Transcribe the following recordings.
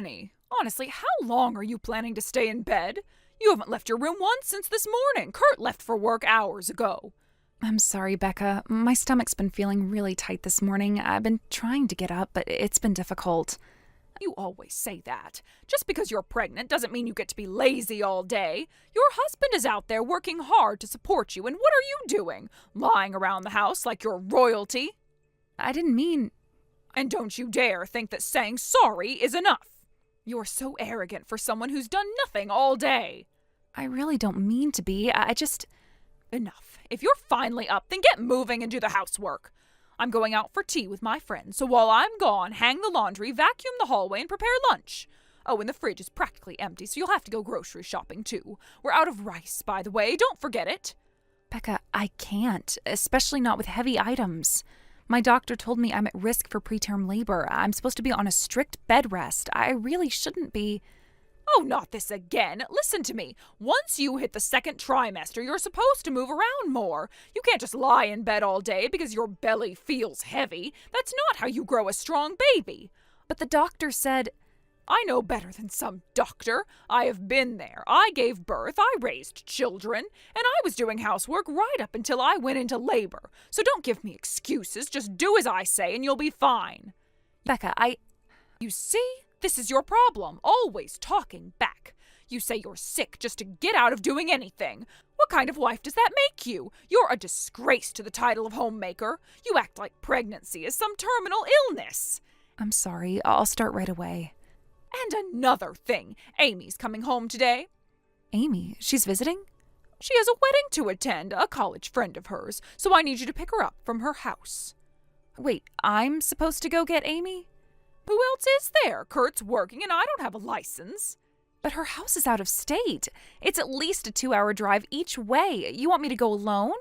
Danny, honestly, how long are you planning to stay in bed? You haven't left your room once since this morning. Kurt left for work hours ago. I'm sorry, Becca. My stomach's been feeling really tight this morning. I've been trying to get up, but it's been difficult. You always say that. Just because you're pregnant doesn't mean you get to be lazy all day. Your husband is out there working hard to support you, and what are you doing? Lying around the house like you're royalty? I didn't mean... And don't you dare think that saying sorry is enough. You're so arrogant for someone who's done nothing all day. I really don't mean to be. I just... Enough. If you're finally up, then get moving and do the housework. I'm going out for tea with my friends, so while I'm gone, hang the laundry, vacuum the hallway, and prepare lunch. Oh, and the fridge is practically empty, so you'll have to go grocery shopping too. We're out of rice, by the way. Don't forget it. Becca, I can't, especially not with heavy items. My doctor told me I'm at risk for preterm labor. I'm supposed to be on a strict bed rest. I really shouldn't be... Oh, not this again. Listen to me. Once you hit the second trimester, you're supposed to move around more. You can't just lie in bed all day because your belly feels heavy. That's not how you grow a strong baby. But the doctor said... I know better than some doctor. I have been there. I gave birth. I raised children. And I was doing housework right up until I went into labor. So don't give me excuses. Just do as I say and you'll be fine. Becca, You see? This is your problem, always talking back. You say you're sick just to get out of doing anything. What kind of wife does that make you? You're a disgrace to the title of homemaker. You act like pregnancy is some terminal illness. I'm sorry. I'll start right away. And another thing, Amy's coming home today. Amy? She's visiting? She has a wedding to attend, a college friend of hers, so I need you to pick her up from her house. Wait, I'm supposed to go get Amy? Who else is there? Kurt's working and I don't have a license. But her house is out of state. It's at least a 2-hour drive each way. You want me to go alone?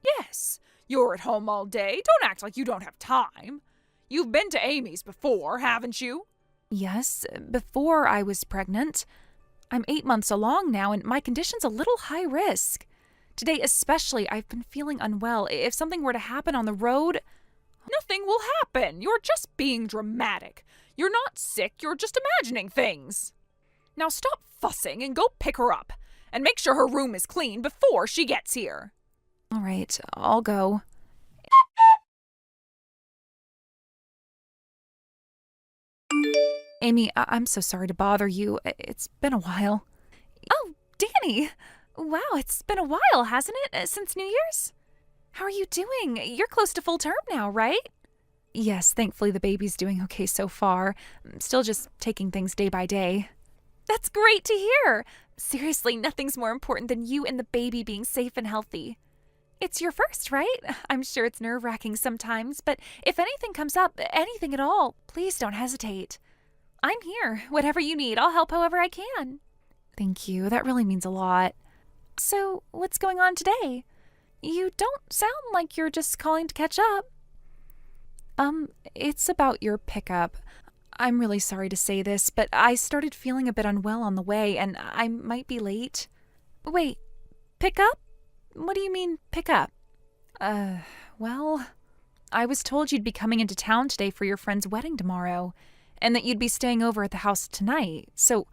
Yes. You're at home all day. Don't act like you don't have time. You've been to Amy's before, haven't you? Yes, before I was pregnant. I'm 8 months along now and my condition's a little high risk. Today especially, I've been feeling unwell. If something were to happen on the road... Nothing will happen. You're just being dramatic. You're not sick. You're just imagining things. Now stop fussing and go pick her up. And make sure her room is clean before she gets here. All right, I'll go. Amy, I'm so sorry to bother you. It's been a while. Oh, Danny! Wow, it's been a while, hasn't it? Since New Year's? How are you doing? You're close to full term now, right? Yes, thankfully the baby's doing okay so far. I'm still just taking things day by day. That's great to hear. Seriously, nothing's more important than you and the baby being safe and healthy. It's your first, right? I'm sure it's nerve-wracking sometimes, but if anything comes up, anything at all, please don't hesitate. I'm here. Whatever you need, I'll help however I can. Thank you. That really means a lot. So, what's going on today? You don't sound like you're just calling to catch up. It's about your pickup. I'm really sorry to say this, but I started feeling a bit unwell on the way, and I might be late. Wait, pick up? What do you mean, pick up? Well, I was told you'd be coming into town today for your friend's wedding tomorrow, and that you'd be staying over at the house tonight, so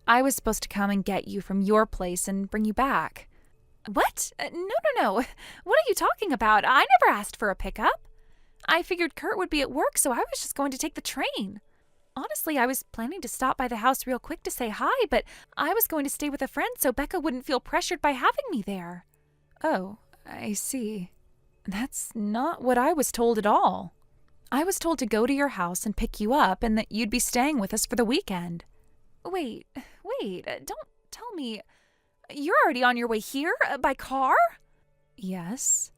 I was supposed to come and get you from your place and bring you back. What? No. What are you talking about? I never asked for a pickup. I figured Kurt would be at work, so I was just going to take the train. Honestly, I was planning to stop by the house real quick to say hi, but I was going to stay with a friend so Becca wouldn't feel pressured by having me there. Oh, I see. That's not what I was told at all. I was told to go to your house and pick you up and that you'd be staying with us for the weekend. Wait, don't tell me. You're already on your way here? By car? Yes.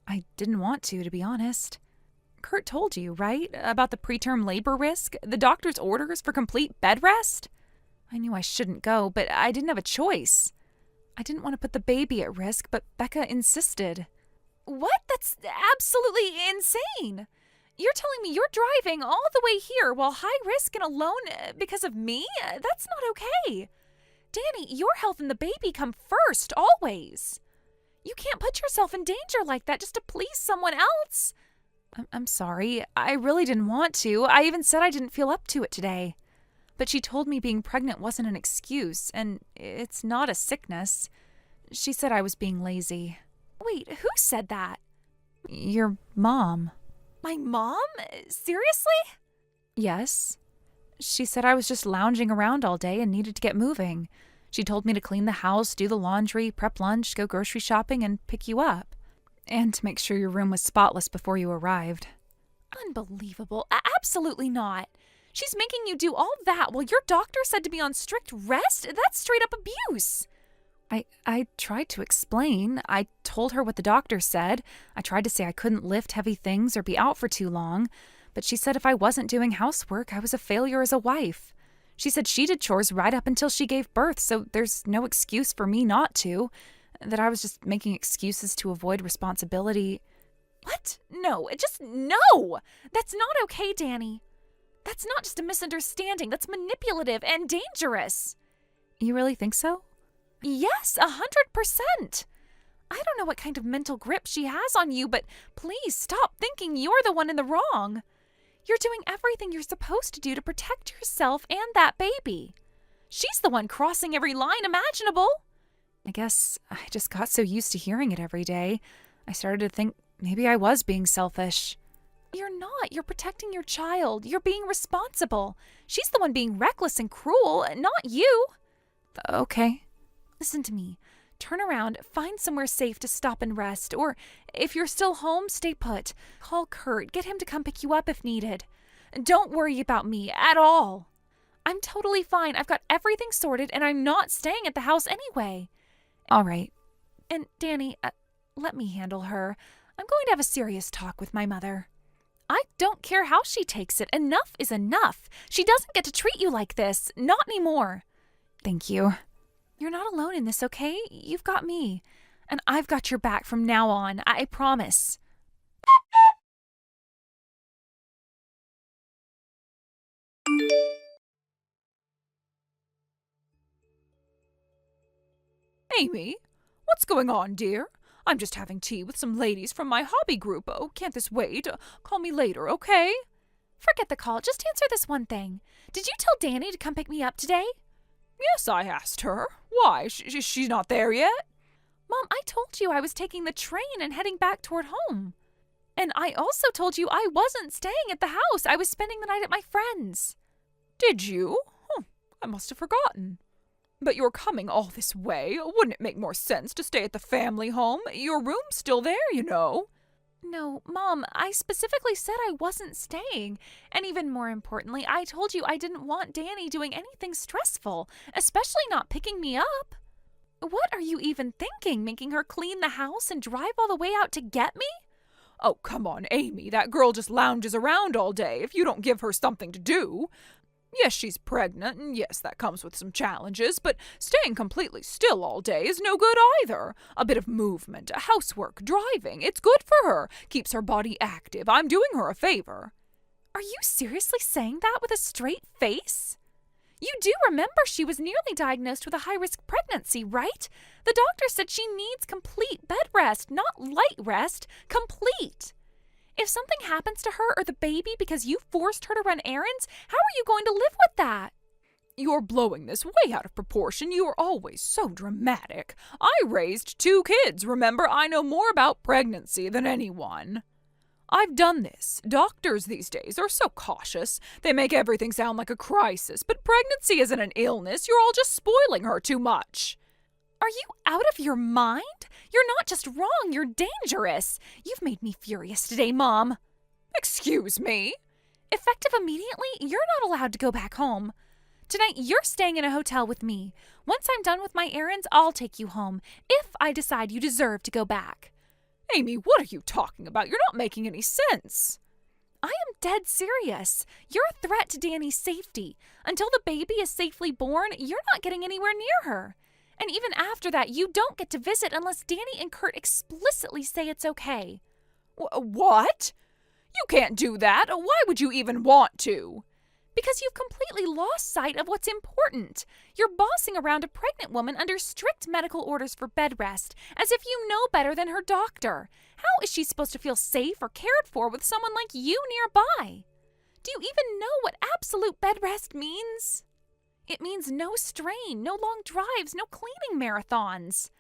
I didn't want to be honest. Kurt told you, right? About the preterm labor risk? The doctor's orders for complete bed rest? I knew I shouldn't go, but I didn't have a choice. I didn't want to put the baby at risk, but Becca insisted. What? That's absolutely insane. You're telling me you're driving all the way here while high risk and alone because of me? That's not okay. Danny, your health and the baby come first, always. You can't put yourself in danger like that just to please someone else. I'm sorry. I really didn't want to. I even said I didn't feel up to it today. But she told me being pregnant wasn't an excuse, and it's not a sickness. She said I was being lazy. Wait, who said that? Your mom. My mom? Seriously? Yes. She said I was just lounging around all day and needed to get moving. She told me to clean the house, do the laundry, prep lunch, go grocery shopping, and pick you up. And to make sure your room was spotless before you arrived. Unbelievable. Absolutely not. She's making you do all that while your doctor said to be on strict rest? That's straight up abuse. I tried to explain. I told her what the doctor said. I tried to say I couldn't lift heavy things or be out for too long. But she said if I wasn't doing housework, I was a failure as a wife. She said she did chores right up until she gave birth, so there's no excuse for me not to. That I was just making excuses to avoid responsibility. What? No, just no! That's not okay, Danny. That's not just a misunderstanding. That's manipulative and dangerous. You really think so? Yes, 100%. I don't know what kind of mental grip she has on you, but please stop thinking you're the one in the wrong. You're doing everything you're supposed to do to protect yourself and that baby. She's the one crossing every line imaginable. I guess I just got so used to hearing it every day. I started to think maybe I was being selfish. You're not. You're protecting your child. You're being responsible. She's the one being reckless and cruel, not you. Okay. Listen to me. Turn around, find somewhere safe to stop and rest, or if you're still home, stay put. Call Kurt, get him to come pick you up if needed. Don't worry about me at all. I'm totally fine. I've got everything sorted, and I'm not staying at the house anyway. All right. And Danny, let me handle her. I'm going to have a serious talk with my mother. I don't care how she takes it. Enough is enough. She doesn't get to treat you like this. Not anymore. Thank you. You're not alone in this, okay? You've got me. And I've got your back from now on. I promise. Amy, what's going on, dear? I'm just having tea with some ladies from my hobby group. Oh, can't this wait? Call me later, okay? Forget the call. Just answer this one thing. Did you tell Danny to come pick me up today? Yes, I asked her. Why? She's not there yet? Mom, I told you I was taking the train and heading back toward home. And I also told you I wasn't staying at the house. I was spending the night at my friend's. Did you? I must have forgotten. But you're coming all this way. Wouldn't it make more sense to stay at the family home? Your room's still there, you know. No, Mom, I specifically said I wasn't staying. And even more importantly, I told you I didn't want Danny doing anything stressful, especially not picking me up. What are you even thinking, making her clean the house and drive all the way out to get me? Oh, come on, Amy. That girl just lounges around all day if you don't give her something to do. Yes, she's pregnant, and yes, that comes with some challenges, but staying completely still all day is no good either. A bit of movement, housework, driving, it's good for her. Keeps her body active. I'm doing her a favor. Are you seriously saying that with a straight face? You do remember she was nearly diagnosed with a high-risk pregnancy, right? The doctor said she needs complete bed rest, not light rest, complete. If something happens to her or the baby because you forced her to run errands, how are you going to live with that? You're blowing this way out of proportion. You are always so dramatic. I raised 2 kids, remember? I know more about pregnancy than anyone. I've done this. Doctors these days are so cautious. They make everything sound like a crisis, but pregnancy isn't an illness. You're all just spoiling her too much. Are you out of your mind? You're not just wrong, you're dangerous. You've made me furious today, Mom. Excuse me? Effective immediately, you're not allowed to go back home. Tonight, you're staying in a hotel with me. Once I'm done with my errands, I'll take you home, if I decide you deserve to go back. Amy, what are you talking about? You're not making any sense. I am dead serious. You're a threat to Danny's safety. Until the baby is safely born, you're not getting anywhere near her. And even after that, you don't get to visit unless Danny and Kurt explicitly say it's okay. What? You can't do that. Why would you even want to? Because you've completely lost sight of what's important. You're bossing around a pregnant woman under strict medical orders for bed rest, as if you know better than her doctor. How is she supposed to feel safe or cared for with someone like you nearby? Do you even know what absolute bed rest means? It means no strain, no long drives, no cleaning marathons.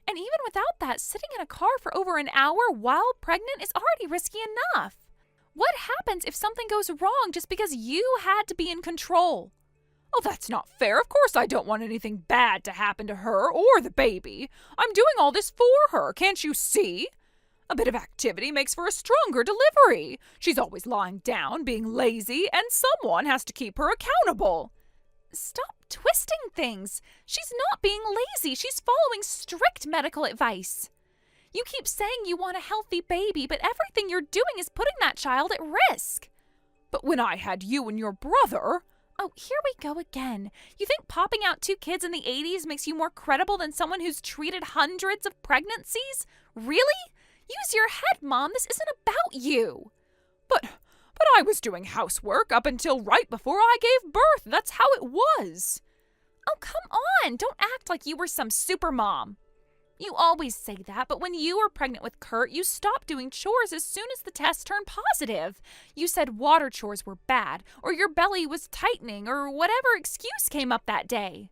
And even without that, sitting in a car for over an hour while pregnant is already risky enough. What happens if something goes wrong just because you had to be in control? Oh, that's not fair. Of course I don't want anything bad to happen to her or the baby. I'm doing all this for her, can't you see? A bit of activity makes for a stronger delivery. She's always lying down, being lazy, and someone has to keep her accountable. Stop twisting things. She's not being lazy. She's following strict medical advice. You keep saying you want a healthy baby, but everything you're doing is putting that child at risk. But when I had you and your brother... Oh, here we go again. You think popping out 2 kids in the 80s makes you more credible than someone who's treated hundreds of pregnancies? Really? Use your head, Mom. This isn't about you. But I was doing housework up until right before I gave birth. That's how it was. Oh, come on. Don't act like you were some super mom. You always say that, but when you were pregnant with Kurt, you stopped doing chores as soon as the test turned positive. You said water chores were bad, or your belly was tightening, or whatever excuse came up that day.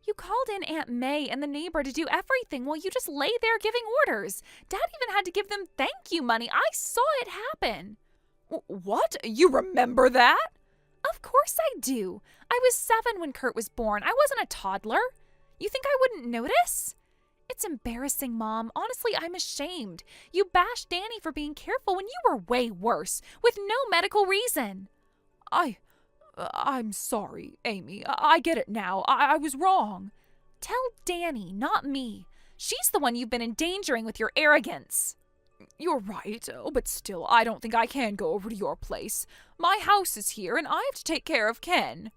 You called in Aunt May and the neighbor to do everything while you just lay there giving orders. Dad even had to give them thank you money. I saw it happen. What? You remember that? Of course I do. I was 7 when Kurt was born. I wasn't a toddler. You think I wouldn't notice? It's embarrassing, Mom. Honestly, I'm ashamed. You bashed Danny for being careful when you were way worse, with no medical reason. I'm sorry, Amy. I get it now. I was wrong. Tell Danny, not me. She's the one you've been endangering with your arrogance. You're right. Oh, but still, I don't think I can go over to your place. My house is here, and I have to take care of Ken.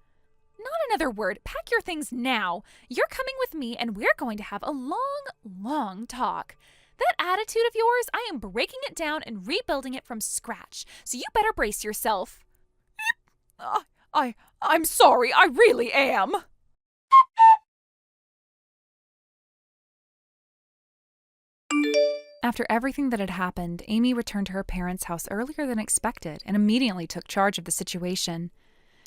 Not another word. Pack your things now. You're coming with me, and we're going to have a long, long talk. That attitude of yours, I am breaking it down and rebuilding it from scratch. So you better brace yourself. I'm sorry. I really am. After everything that had happened, Amy returned to her parents' house earlier than expected and immediately took charge of the situation.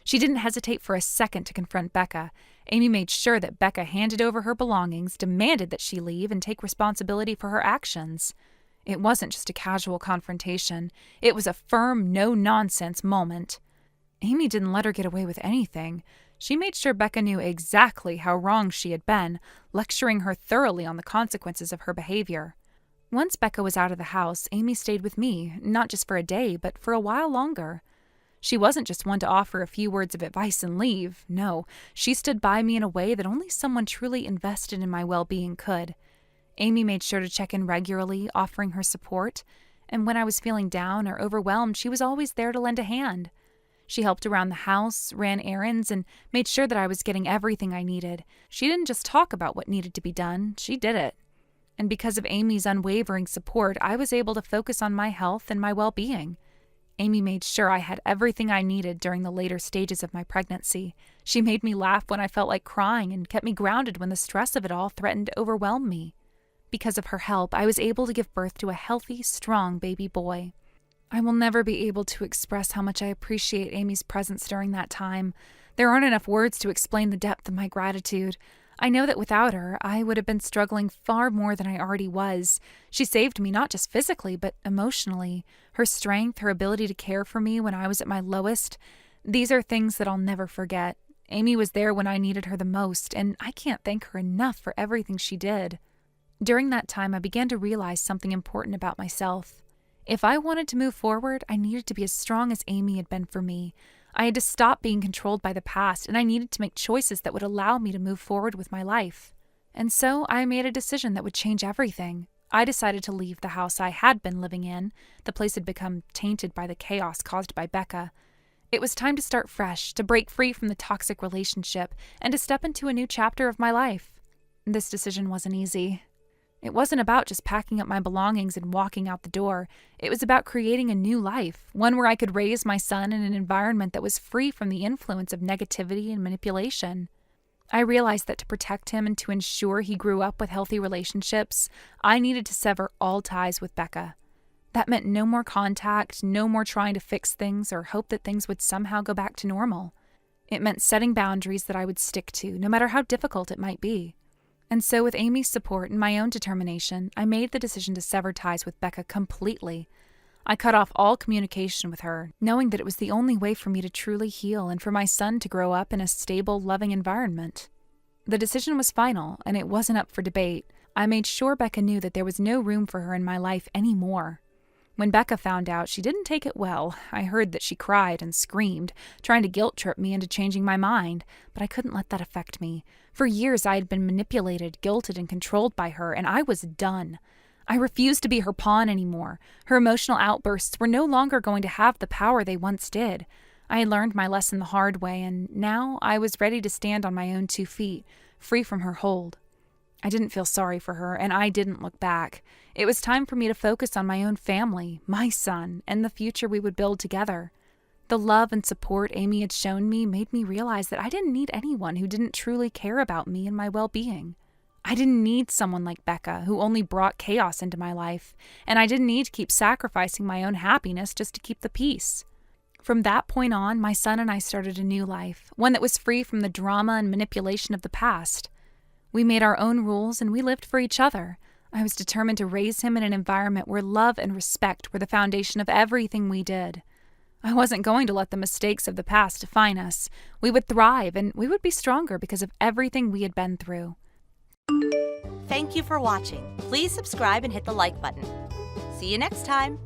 She didn't hesitate for a second to confront Becca. Amy made sure that Becca handed over her belongings, demanded that she leave and take responsibility for her actions. It wasn't just a casual confrontation. It was a firm, no-nonsense moment. Amy didn't let her get away with anything. She made sure Becca knew exactly how wrong she had been, lecturing her thoroughly on the consequences of her behavior. Once Becca was out of the house, Amy stayed with me, not just for a day, but for a while longer. She wasn't just one to offer a few words of advice and leave. No, she stood by me in a way that only someone truly invested in my well-being could. Amy made sure to check in regularly, offering her support, and when I was feeling down or overwhelmed, she was always there to lend a hand. She helped around the house, ran errands, and made sure that I was getting everything I needed. She didn't just talk about what needed to be done, she did it. And because of Amy's unwavering support, I was able to focus on my health and my well-being. Amy made sure I had everything I needed during the later stages of my pregnancy. She made me laugh when I felt like crying and kept me grounded when the stress of it all threatened to overwhelm me. Because of her help, I was able to give birth to a healthy, strong baby boy. I will never be able to express how much I appreciate Amy's presence during that time. There aren't enough words to explain the depth of my gratitude. I know that without her, I would have been struggling far more than I already was. She saved me not just physically, but emotionally. Her strength, her ability to care for me when I was at my lowest, these are things that I'll never forget. Amy was there when I needed her the most, and I can't thank her enough for everything she did. During that time, I began to realize something important about myself. If I wanted to move forward, I needed to be as strong as Amy had been for me. I had to stop being controlled by the past, and I needed to make choices that would allow me to move forward with my life. And so I made a decision that would change everything. I decided to leave the house I had been living in. The place had become tainted by the chaos caused by Becca. It was time to start fresh, to break free from the toxic relationship, and to step into a new chapter of my life. This decision wasn't easy. It wasn't about just packing up my belongings and walking out the door. It was about creating a new life, one where I could raise my son in an environment that was free from the influence of negativity and manipulation. I realized that to protect him and to ensure he grew up with healthy relationships, I needed to sever all ties with Becca. That meant no more contact, no more trying to fix things or hope that things would somehow go back to normal. It meant setting boundaries that I would stick to, no matter how difficult it might be. And so, with Amy's support and my own determination, I made the decision to sever ties with Becca completely. I cut off all communication with her, knowing that it was the only way for me to truly heal and for my son to grow up in a stable, loving environment. The decision was final, and it wasn't up for debate. I made sure Becca knew that there was no room for her in my life anymore. When Becca found out, she didn't take it well. I heard that she cried and screamed, trying to guilt-trip me into changing my mind, but I couldn't let that affect me. For years, I had been manipulated, guilted, and controlled by her, and I was done. I refused to be her pawn anymore. Her emotional outbursts were no longer going to have the power they once did. I had learned my lesson the hard way, and now I was ready to stand on my own 2 feet, free from her hold. I didn't feel sorry for her, and I didn't look back. It was time for me to focus on my own family, my son, and the future we would build together. The love and support Amy had shown me made me realize that I didn't need anyone who didn't truly care about me and my well-being. I didn't need someone like Becca, who only brought chaos into my life, and I didn't need to keep sacrificing my own happiness just to keep the peace. From that point on, my son and I started a new life, one that was free from the drama and manipulation of the past. We made our own rules and we lived for each other. I was determined to raise him in an environment where love and respect were the foundation of everything we did. I wasn't going to let the mistakes of the past define us. We would thrive and we would be stronger because of everything we had been through. Thank you for watching. Please subscribe and hit the like button. See you next time.